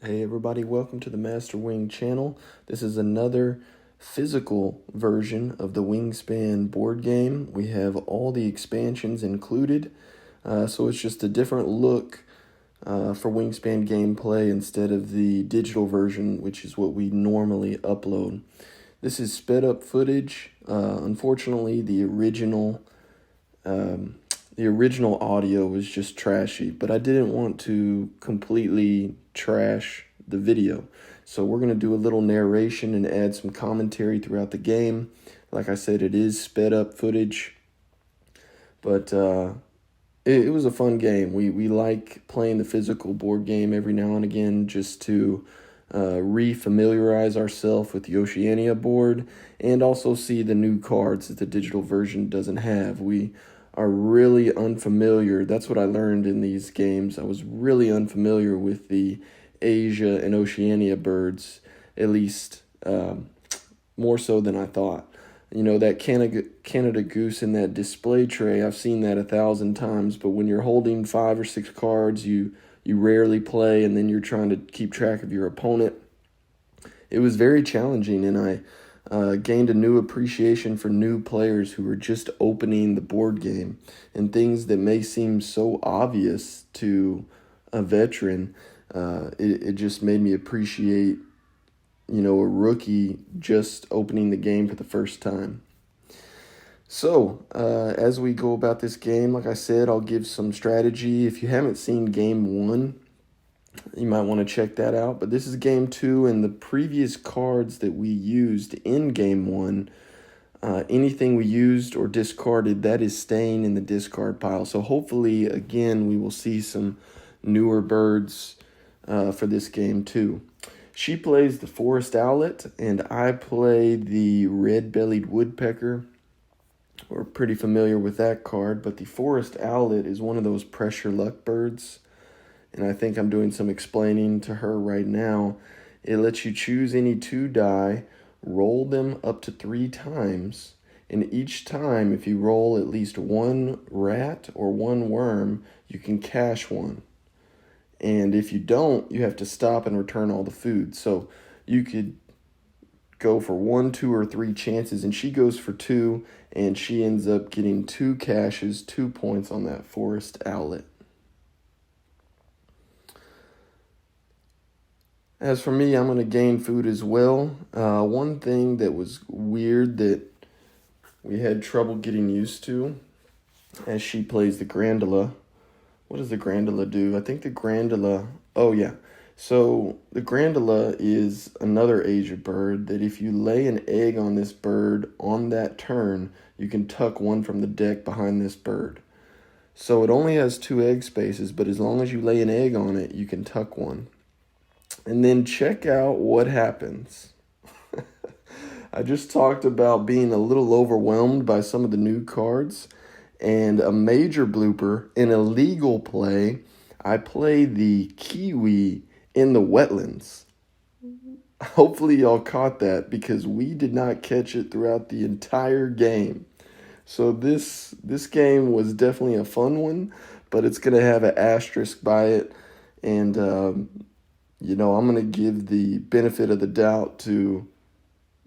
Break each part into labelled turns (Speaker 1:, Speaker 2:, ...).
Speaker 1: Hey everybody, welcome to the Master Wing channel. This is another physical version of the Wingspan board game. We have all the expansions included, so it's just a different look for Wingspan gameplay instead of the digital version, which is what we normally upload. This is sped up footage. Unfortunately, the original audio was just trashy, but I didn't want to completely trash the video. So we're going to do a little narration and add some commentary throughout the game. Like I said, it is sped up footage, but it was a fun game. We like playing the physical board game every now and again just to re-familiarize ourselves with the Oceania board and also see the new cards that the digital version doesn't have. We are really unfamiliar. That's what I learned in these games. I was really unfamiliar with the Asia and Oceania birds, at least more so than I thought. You know, that Canada goose in that display tray, I've seen that 1,000 times, but when you're holding 5 or 6 cards, you rarely play, and then you're trying to keep track of your opponent. It was very challenging, and I gained a new appreciation for new players who were just opening the board game, and things that may seem so obvious to a veteran. It just made me appreciate, a rookie just opening the game for the first time. So, as we go about this game, like I said, I'll give some strategy. If you haven't seen game 1, you might want to check that out. But this is game 2, and the previous cards that we used in game 1, anything we used or discarded, that is staying in the discard pile. So hopefully, again, we will see some newer birds for this game too. She plays the forest owlet, and I play the red-bellied woodpecker. We're pretty familiar with that card, but the forest owlet is one of those pressure luck birds, and I think I'm doing some explaining to her right now. It lets you choose any 2 die, roll them up to 3 times, and each time if you roll at least 1 rat or 1 worm, you can cash 1. And if you don't, you have to stop and return all the food. So you could go for 1, 2, or 3 chances, and she goes for 2, and she ends up getting 2 cashes, 2 points on that forest owlet. As for me, I'm going to gain food as well. One thing that was weird that we had trouble getting used to as she plays the Grandula. What does the Grandula do? I think the Grandula... Oh, yeah. So the Grandula is another Asia bird that if you lay an egg on this bird on that turn, you can tuck 1 from the deck behind this bird. So it only has 2 egg spaces, but as long as you lay an egg on it, you can tuck 1. And then check out what happens. I just talked about being a little overwhelmed by some of the new cards. And a major blooper, in a legal play, I play the kiwi in the wetlands. Hopefully y'all caught that because we did not catch it throughout the entire game. So this game was definitely a fun one, but it's going to have an asterisk by it. And, I'm going to give the benefit of the doubt to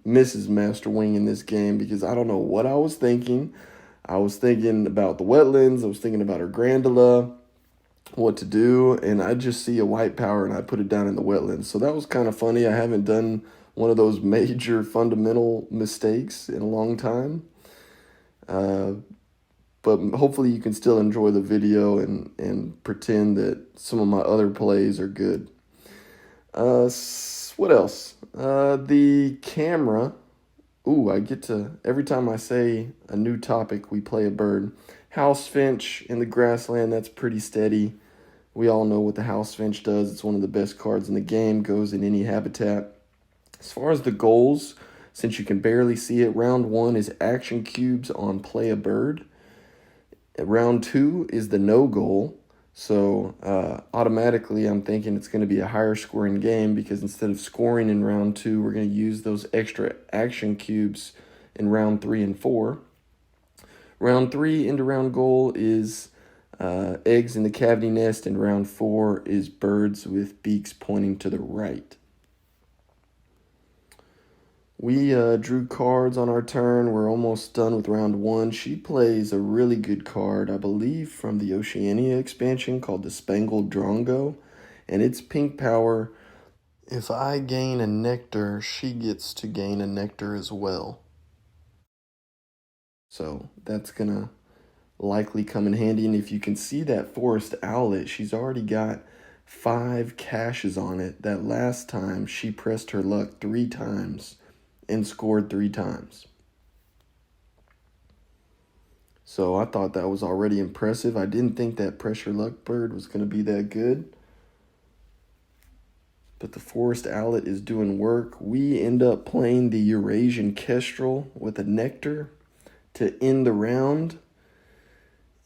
Speaker 1: Mrs. Master Wing in this game because I don't know what I was thinking. I was thinking about the wetlands. I was thinking about her Grandula, what to do, and I just see a white power and I put it down in the wetlands. So that was kind of funny. I haven't done one of those major fundamental mistakes in a long time. But hopefully you can still enjoy the video and pretend that some of my other plays are good. What else? The camera. Ooh, I get to, every time I say a new topic, we play a bird. House finch in the grassland, that's pretty steady. We all know what the house finch does. It's one of the best cards in the game, goes in any habitat. As far as the goals, since you can barely see it, round 1 is action cubes on play a bird. Round 2 is the no goal. So automatically I'm thinking it's going to be a higher scoring game because instead of scoring in round 2, we're going to use those extra action cubes in round 3 and 4. Round 3 into round goal is eggs in the cavity nest, and round 4 is birds with beaks pointing to the right. We drew cards on our turn. We're almost done with round 1. She plays a really good card, I believe, from the Oceania expansion called the Spangled Drongo, and it's pink power. If I gain a nectar, she gets to gain a nectar as well. So that's gonna likely come in handy. And if you can see that forest owlet, she's already got 5 caches on it. That last time she pressed her luck 3 times and scored 3 times. So I thought that was already impressive. I didn't think that pressure luck bird was going to be that good. But the forest owlet is doing work. We end up playing the Eurasian kestrel with a nectar to end the round.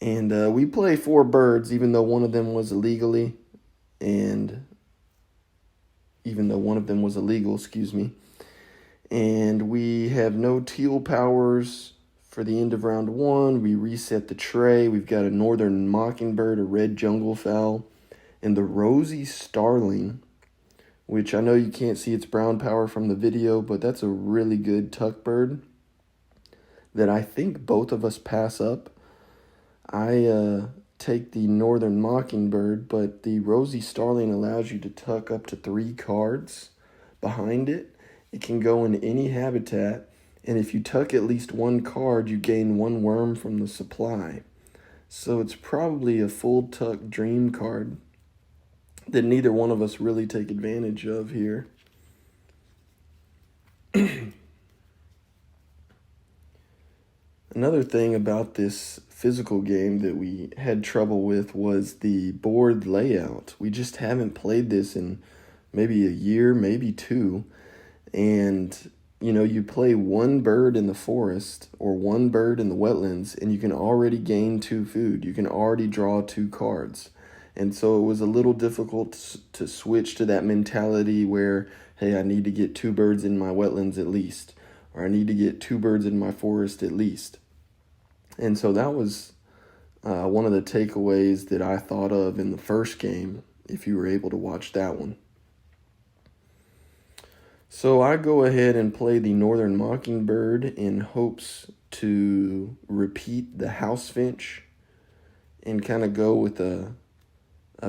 Speaker 1: And we play 4 birds, even though one of them was illegal, excuse me. And we have no teal powers for the end of round 1. We reset the tray. We've got a northern mockingbird, a red jungle fowl, and the rosy starling, which I know you can't see its brown power from the video, but that's a really good tuck bird that I think both of us pass up. I take the northern mockingbird, but the rosy starling allows you to tuck up to 3 cards behind it. It can go in any habitat, and if you tuck at least 1 card, you gain 1 worm from the supply. So it's probably a full tuck dream card that neither one of us really take advantage of here. Another thing about this physical game that we had trouble with was the board layout. We just haven't played this in maybe a year, maybe 2. And, you play 1 bird in the forest or 1 bird in the wetlands, and you can already gain 2 food. You can already draw 2 cards. And so it was a little difficult to switch to that mentality where, hey, I need to get 2 birds in my wetlands at least, or I need to get 2 birds in my forest at least. And so that was one of the takeaways that I thought of in the first game, if you were able to watch that one. So I go ahead and play the northern mockingbird in hopes to repeat the house finch and kind of go with a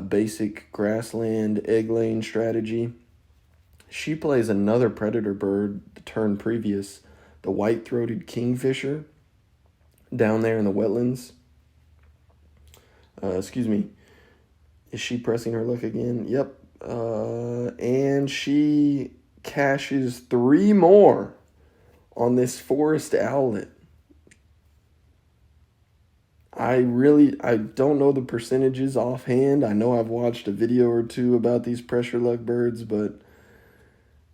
Speaker 1: basic grassland egg laying strategy. She plays another predator bird the turn previous, the white-throated kingfisher, down there in the wetlands. Excuse me. Is she pressing her luck again? Yep. And she caches 3 more on this forest owlet. I don't know the percentages offhand. I know I've watched a video or 2 about these pressure luck birds, but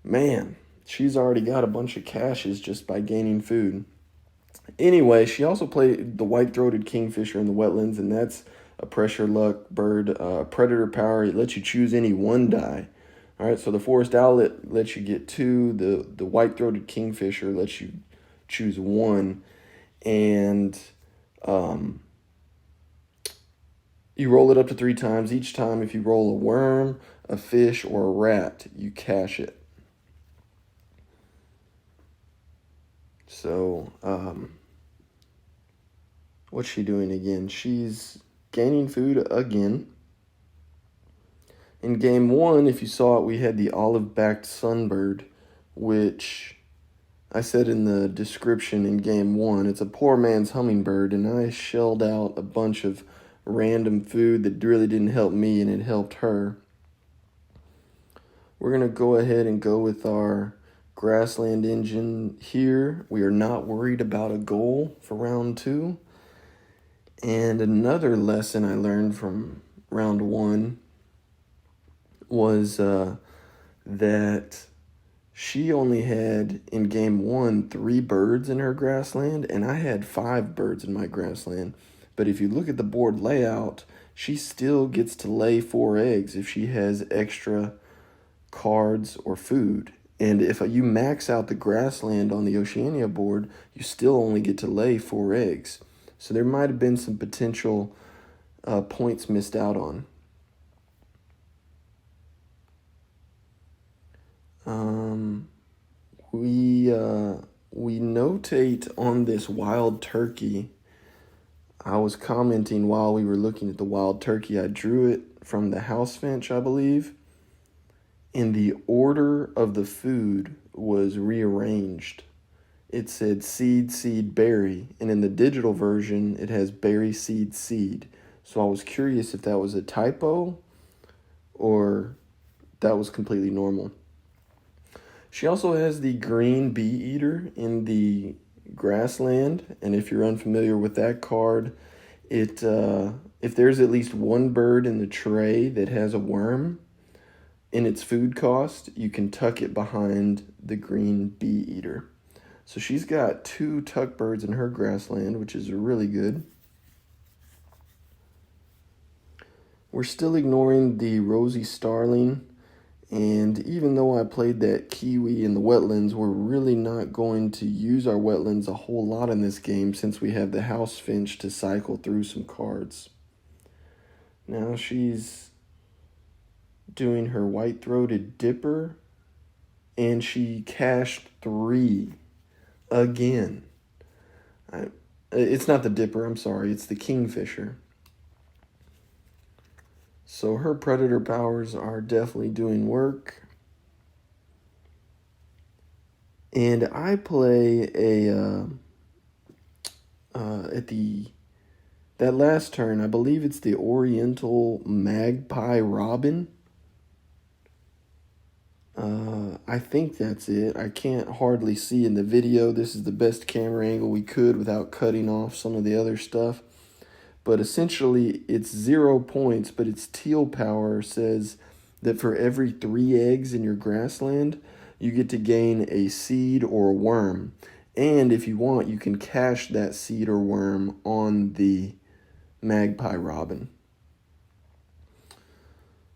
Speaker 1: man, she's already got a bunch of caches just by gaining food. Anyway, she also played the white-throated kingfisher in the wetlands, and that's a pressure luck bird, predator power. It lets you choose any 1 die. All right, so the forest owlet lets you get 2. The white-throated kingfisher lets you choose 1. And you roll it up to 3 times. Each time, if you roll a worm, a fish, or a rat, you cache it. So, what's she doing again? She's gaining food again. In game 1, if you saw it, we had the olive-backed sunbird, which I said in the description in game 1, it's a poor man's hummingbird, and I shelled out a bunch of random food that really didn't help me, and it helped her. We're going to go ahead and go with our grassland engine here. We are not worried about a goal for round 2. And another lesson I learned from round 1 was that she only had, in game 1, 3 birds in her grassland, and I had 5 birds in my grassland. But if you look at the board layout, she still gets to lay 4 eggs if she has extra cards or food. And if you max out the grassland on the Oceania board, you still only get to lay 4 eggs. So there might have been some potential points missed out on. We notate on this wild turkey. I was commenting while we were looking at the wild turkey. I drew it from the house finch, I believe. And the order of the food was rearranged. It said seed, seed, berry. And in the digital version, it has berry, seed, seed. So I was curious if that was a typo or that was completely normal. She also has the green bee eater in the grassland, and if you're unfamiliar with that card, if there's at least one bird in the tray that has a worm in its food cost, you can tuck it behind the green bee eater. So she's got 2 tuck birds in her grassland, which is really good. We're still ignoring the rosy starling. And even though I played that kiwi in the wetlands, we're really not going to use our wetlands a whole lot in this game since we have the house finch to cycle through some cards. Now she's doing her white-throated dipper, and she cashed 3 again. It's not the dipper, I'm sorry, it's the kingfisher. So her predator powers are definitely doing work. And I play that last turn, I believe it's the Oriental Magpie Robin. I think that's it. I can't hardly see in the video. This is the best camera angle we could without cutting off some of the other stuff. But essentially, it's 0 points, but its teal power says that for every 3 eggs in your grassland, you get to gain a seed or a worm. And if you want, you can cash that seed or worm on the magpie robin.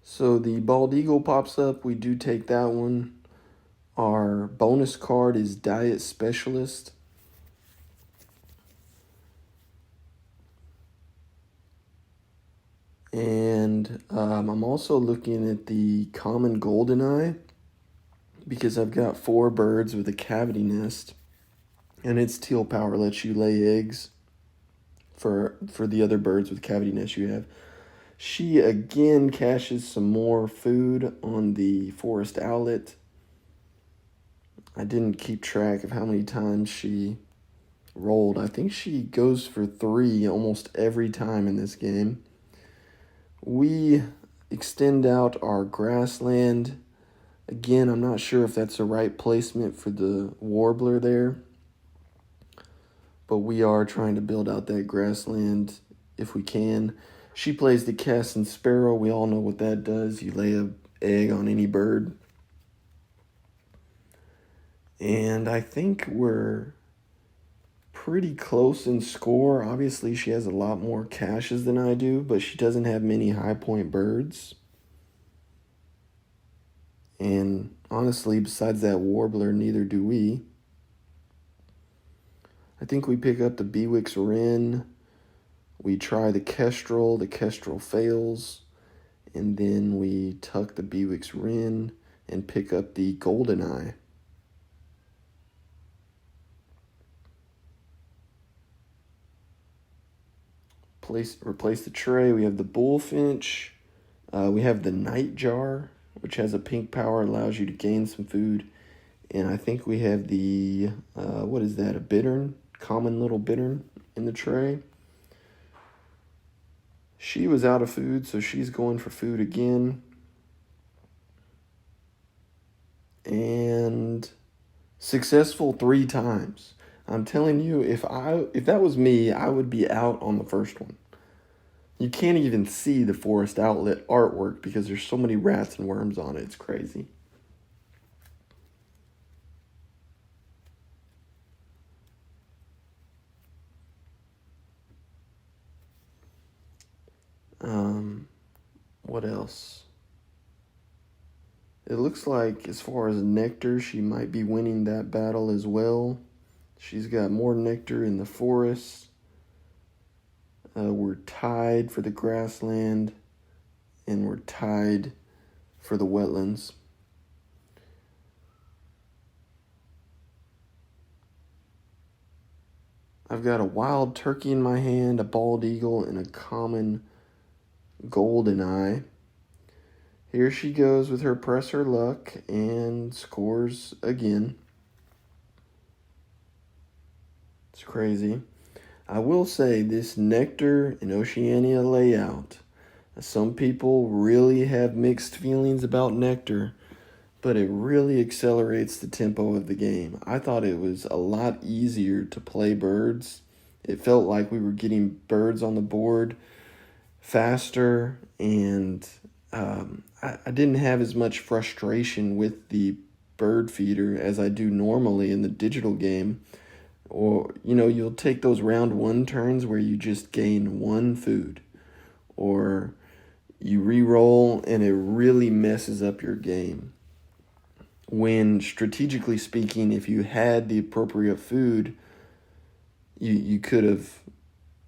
Speaker 1: So the bald eagle pops up. We do take that one. Our bonus card is Diet Specialist. And I'm also looking at the common goldeneye because I've got 4 birds with a cavity nest, and its teal power lets you lay eggs for the other birds with cavity nests you have. She again caches some more food on the forest owlet. I didn't keep track of how many times she rolled. I think she goes for 3 almost every time in this game. We extend out our grassland. Again, I'm not sure if that's the right placement for the warbler there, but we are trying to build out that grassland if we can. She plays the Cassin Sparrow. We all know what that does. You lay an egg on any bird. And I think we're pretty close in score. Obviously, she has a lot more caches than I do, but she doesn't have many high point birds. And honestly, besides that warbler, neither do we. I think we pick up the Bewick's wren. We try the kestrel. The kestrel fails. And then we tuck the Bewick's wren and pick up the goldeneye. Replace the tray. We have the bullfinch. We have the nightjar, which has a pink power, allows you to gain some food. And I think we have the, what is that, a bittern? Common little bittern in the tray. She was out of food, so she's going for food again. And successful 3 times. I'm telling you, if that was me, I would be out on the first one. You can't even see the forest outlet artwork because there's so many rats and worms on it. It's crazy. What else? It looks like as far as nectar, she might be winning that battle as well. She's got more nectar in the forest. We're tied for the grassland, and we're tied for the wetlands. I've got a wild turkey in my hand, a bald eagle, and a common golden eye. Here she goes with her press her luck and scores again. It's crazy. I will say this Nectar and Oceania layout, some people really have mixed feelings about Nectar, but it really accelerates the tempo of the game. I thought it was a lot easier to play birds. It felt like we were getting birds on the board faster, and I didn't have as much frustration with the bird feeder as I do normally in the digital game. Or, you'll take those round one turns where you just gain one food, or you re-roll and it really messes up your game. When strategically speaking, if you had the appropriate food, you could have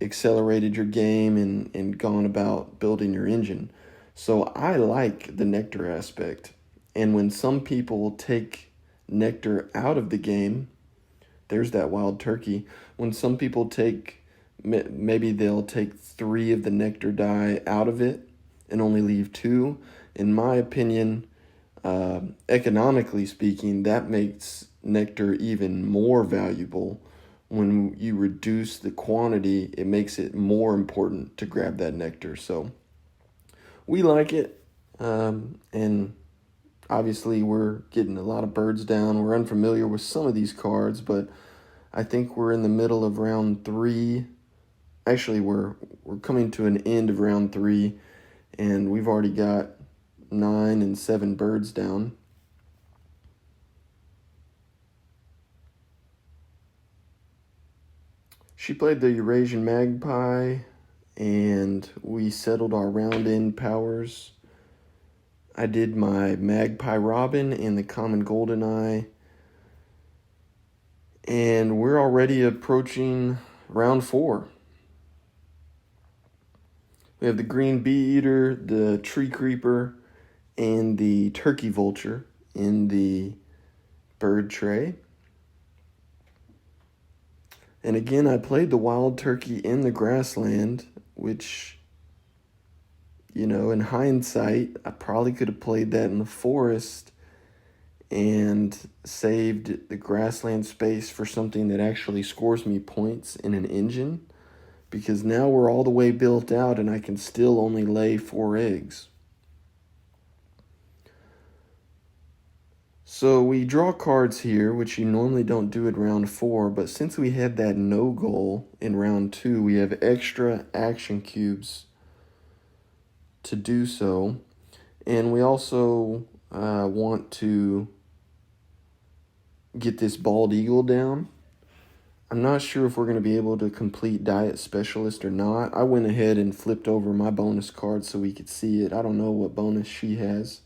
Speaker 1: accelerated your game and gone about building your engine. So I like the Nectar aspect. And when some people take Nectar out of the game, there's that wild turkey. When some people maybe they'll take 3 of the Nectar die out of it and only leave 2. In my opinion, economically speaking, that makes Nectar even more valuable. When you reduce the quantity, it makes it more important to grab that Nectar. So we like it, and obviously we're getting a lot of birds down. We're unfamiliar with some of these cards, but I think we're in the middle of round 3. Actually, we're coming to an end of round 3, and we've already got 9 and 7 birds down. She played the Eurasian Magpie, and we settled our round-end powers. I did my Magpie Robin and the common golden eye, and we're already approaching round 4. We have the green bee eater, the tree creeper, and the turkey vulture in the bird tray. And again, I played the wild turkey in the grassland, which, in hindsight, I probably could have played that in the forest and saved the grassland space for something that actually scores me points in an engine, because now we're all the way built out and I can still only lay 4 eggs. So we draw cards here, which you normally don't do at round 4, but since we had that no goal in round 2, we have extra action cubes to do so. And we also want to get this bald eagle down. I'm not sure if we're going to be able to complete Diet Specialist or not. I went ahead and flipped over my bonus card so we could see it. I don't know what bonus she has.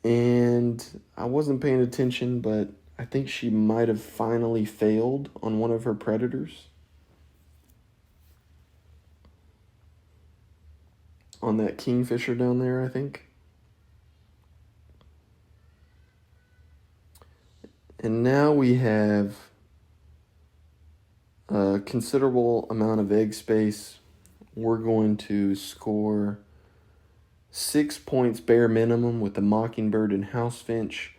Speaker 1: And I wasn't paying attention, but I think she might have finally failed on one of her predators. On that kingfisher down there, I think. And now we have a considerable amount of egg space. We're going to score 6 points bare minimum with the mockingbird and housefinch.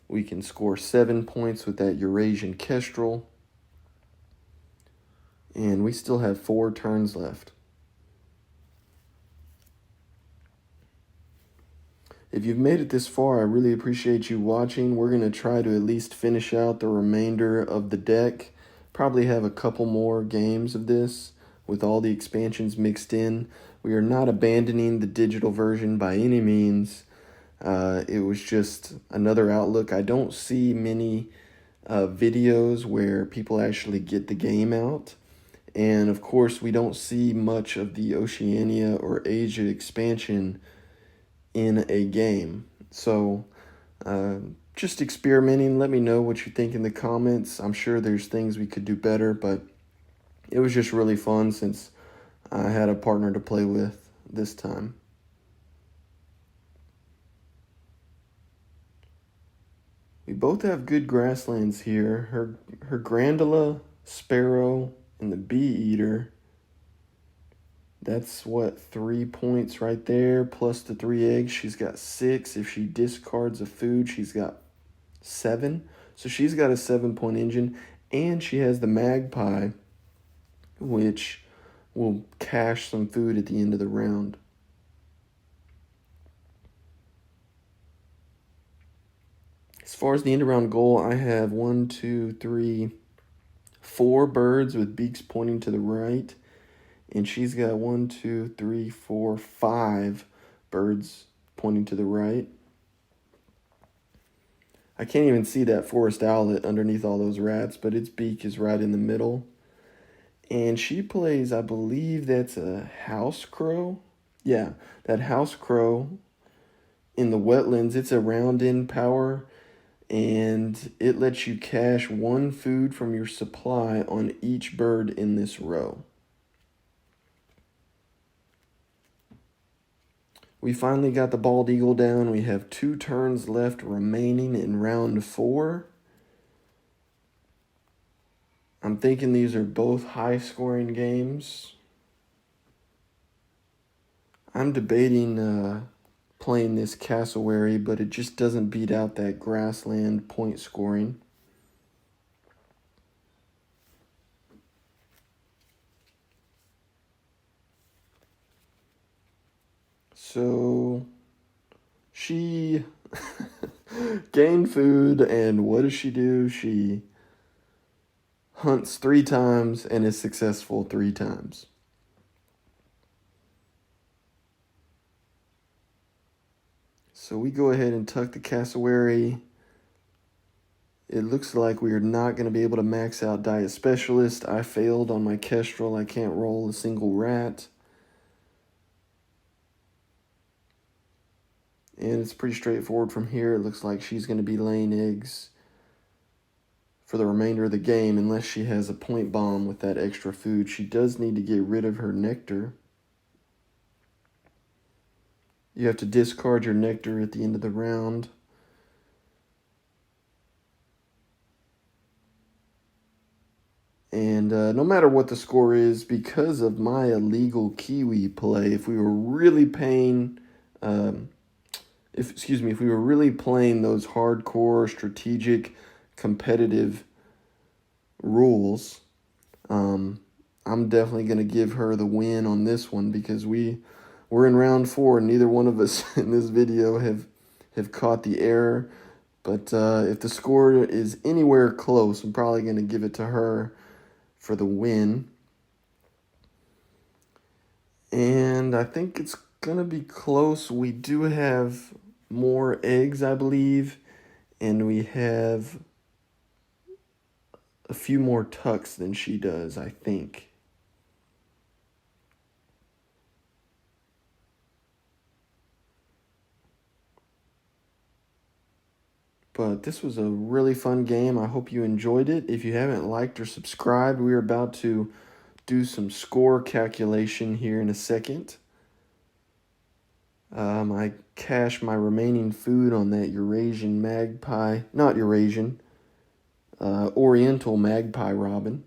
Speaker 1: We can score 7 points with that Eurasian kestrel. And we still have 4 turns left. If you've made it this far, I really appreciate you watching. We're going to try to at least finish out the remainder of the deck. Probably have a couple more games of this with all the expansions mixed in. We are not abandoning the digital version by any means. It was just another outlook. I don't see many videos where people actually get the game out. And of course, we don't see much of the Oceania or Asia expansion in a game. So just experimenting. Let me know what you think in the comments. I'm sure there's things we could do better, but it was just really fun since I had a partner to play with this time. We both have good grasslands here. Her Grandula, Sparrow, and the Bee Eater. That's what, 3 points right there, plus the 3 eggs. She's got 6. If she discards a food, she's got 7. So she's got a 7-point engine, and she has the Magpie, which will cache some food at the end of the round. As far as the end of round goal, I have 1, 2, 3, 4 birds with beaks pointing to the right. And she's got 1, 2, 3, 4, 5 birds pointing to the right. I can't even see that forest owlet underneath all those rats, but its beak is right in the middle. And she plays, I believe that's a house crow. Yeah, that house crow in the wetlands. It's a round-in power, and it lets you cache 1 food from your supply on each bird in this row. We finally got the bald eagle down. We have 2 turns left remaining in round 4. I'm thinking these are both high-scoring games. I'm debating playing this cassowary, but it just doesn't beat out that grassland point scoring. So she gained food, and what does she do? She hunts 3 times and is successful 3 times. So we go ahead and tuck the cassowary. It looks like we are not going to be able to max out Diet Specialist. I failed on my Kestrel. I can't roll a single rat. And it's pretty straightforward from here. It looks like she's going to be laying eggs for the remainder of the game unless she has a point bomb with that extra food. She does need to get rid of her nectar. You have to discard your nectar at the end of the round. And no matter what the score is, because of my illegal kiwi play, if we were really paying... if we were really playing those hardcore, strategic, competitive rules, I'm definitely going to give her the win on this one because we're in round 4 and neither one of us in this video have caught the error. But if the score is anywhere close, I'm probably going to give it to her for the win. And I think it's going to be close. We do have more eggs, I believe, and we have a few more tucks than she does, I think. But this was a really fun game. I hope you enjoyed it. If you haven't liked or subscribed, we're about to do some score calculation here in a second. I cached my remaining food on that Eurasian magpie, not Eurasian, Oriental magpie robin.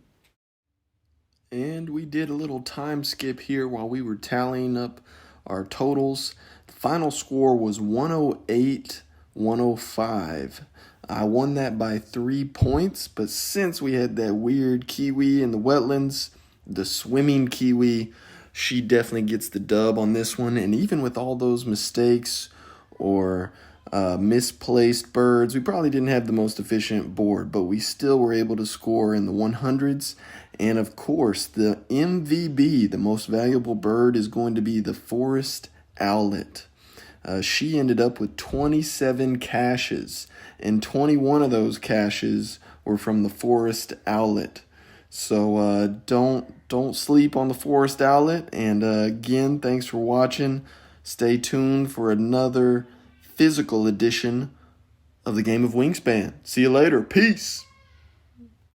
Speaker 1: And we did a little time skip here while we were tallying up our totals. The final score was 108-105. I won that by 3 points, but since we had that weird kiwi in the wetlands, the swimming kiwi, she definitely gets the dub on this one. And even with all those mistakes or misplaced birds, we probably didn't have the most efficient board, but we still were able to score in the 100s. And of course, the MVB, the most valuable bird, is going to be the forest owlet. She ended up with 27 caches, and 21 of those caches were from the forest owlet. So don't sleep on the forest owlet. And again, thanks for watching. Stay tuned for another physical edition of the game of Wingspan. See you later. Peace.